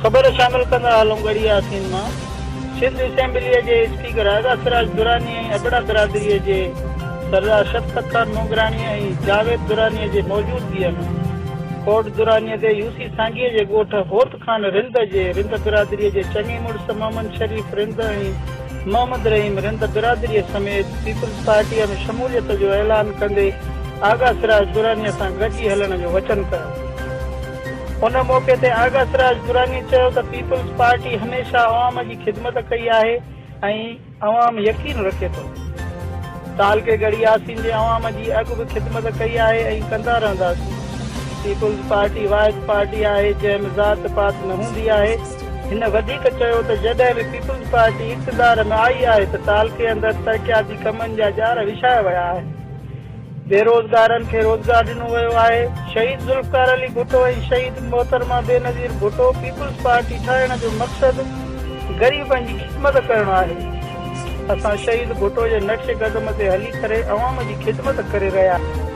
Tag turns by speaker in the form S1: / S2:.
S1: ख़बर शामिल कंदा हलूं गड़ी यासीन मां। सिंध असेंबलीअ जे स्पीकर आगा सिराज दुरानी ऐं अबड़ा बिरादरीअ जे सरदार शफ़क़त खान नोगरानी ऐं जावेद दुरानीअ जे मौजूदगीअ में कोट दुरानीअ ते यूसी सांगीअ जे ॻोठ होत खान रिंद बिरादरीअ जे चङे मुड़ुस मोहम्मद शरीफ़ रिंद ऐं मोहम्मद रहीम रिंद बिरादरीअ समेत पीपल्स पार्टीअ में शमूलियत जो ऐलान कंदे आगा सिराज दुरानीअ सां गॾिजी हलण जो वचन कयो। उन मौक़े ते आगा सिराज दुरानी चयो त पीपल्स पार्टी हमेशह अवाम जी ख़िदमत कई आहे ऐं अवाम यकीन रखे थो। तालके गड़ी यासीन जे अवाम जी अॻु बि ख़िदमत कई आहे ऐं कंदा रहंदासीं। पीपल्स पार्टी वाहिद पार्टी आहे जंहिंमें ज़ात पात न हूंदी आहे। हिन वधीक चयो त जॾहिं बि पीपल्स पार्टी इक़्तिदार में आई आहे त तालके अंदरि तरक़ियाती कमनि जा जार विछाया विया आहिनि। बेरोज़गारनि खे रोज़गार ॾिनो वियो आहे। शहीद ज़ुल्फ़िकार अली भुट्टो ऐं शहीद मोहतरमा बेनज़ीर भुट्टो पीपल्स पार्टी ठाहिण जो मक़सदु ग़रीबनि जी ख़िदमत करणु आहे। असां शहीद भुट्टो जे नक्श क़दम ते हली करे अवाम जी ख़िदमत करे रहिया आहियूं।